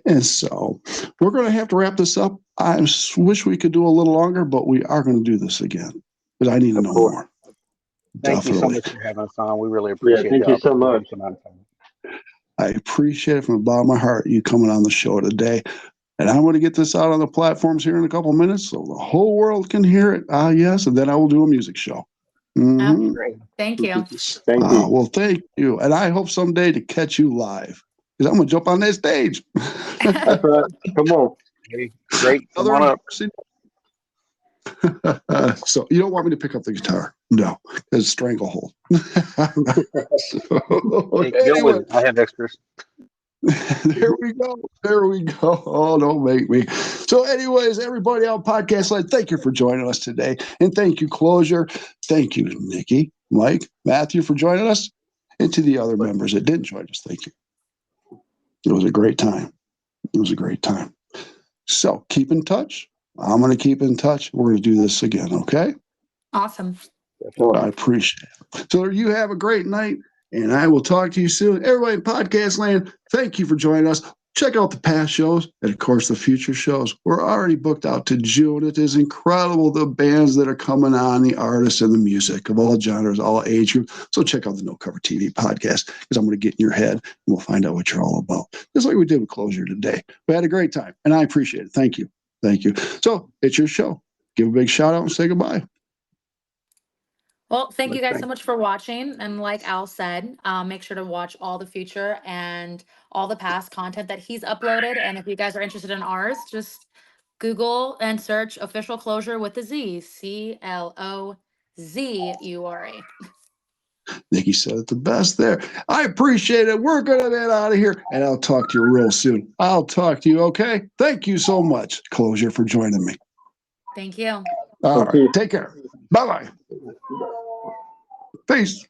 [SPEAKER 2] And so we're going to have to wrap this up. I wish we could do a little longer, but we are going to do this again because I need to
[SPEAKER 4] Of
[SPEAKER 2] know
[SPEAKER 4] course.
[SPEAKER 2] more.
[SPEAKER 3] Thank you so
[SPEAKER 2] Definitely.
[SPEAKER 3] much for having us on. We really
[SPEAKER 4] Yeah.
[SPEAKER 3] appreciate
[SPEAKER 4] Thank
[SPEAKER 3] the
[SPEAKER 4] you so
[SPEAKER 3] opportunity
[SPEAKER 4] much.
[SPEAKER 3] to come on.
[SPEAKER 2] I appreciate it from the bottom of my heart, you coming on the show today. And I'm going to get this out on the platforms here in a couple of minutes so the whole world can hear it. Yes. And then I will do a music show. Mhm.
[SPEAKER 3] Great.
[SPEAKER 1] Thank you.
[SPEAKER 4] Thank you.
[SPEAKER 2] Well, thank you. And I hope someday to catch you live because I'm going to jump on that stage.
[SPEAKER 4] That's right. Come on.
[SPEAKER 3] Hey, great. Come
[SPEAKER 2] Other
[SPEAKER 3] on up.
[SPEAKER 2] so you don't want me to pick up the guitar? No, it's stranglehold. So,
[SPEAKER 3] Hey, go
[SPEAKER 2] anyway,
[SPEAKER 3] with it. I have extras.
[SPEAKER 2] there we go. There we go. Oh, don't make me. So, anyways, everybody on podcast land, thank you for joining us today, and thank you, CloZure. Thank you, Nikki, Mike, Matthew, for joining us, and to the other members that didn't join us. Thank you. It was a great time. It was a great time. So keep in touch. I'm going to keep in touch. We're going to do this again. Okay.
[SPEAKER 1] Awesome.
[SPEAKER 2] I appreciate it. So you have a great night, and I will talk to you soon. Everybody in podcast land, thank you for joining us. Check out the past shows and, of course, the future shows. We're already booked out to June. It is incredible, the bands that are coming on, the artists and the music of all genres, all age groups. So check out the No Cover TV podcast because I'm going to get in your head and we'll find out what you're all about. Just like we did with CloZure today. We had a great time, and I appreciate it. Thank you. Thank you. So it's your show. Give a big shout out and say goodbye.
[SPEAKER 1] Well, thank you guys so much for watching. And like Al said, make sure to watch all the future and all the past content that he's uploaded. And if you guys are interested in ours, just Google and search official CloZure with a Z, CLOZURE.
[SPEAKER 2] Nikki said it the best there. I appreciate it. We're going to get out of here, and I'll talk to you real soon. I'll talk to you, okay? Thank you so much, CloZure, for joining me.
[SPEAKER 1] Thank you.
[SPEAKER 2] All
[SPEAKER 4] Thank
[SPEAKER 2] right.
[SPEAKER 4] you.
[SPEAKER 2] Take care. Bye-bye. Peace.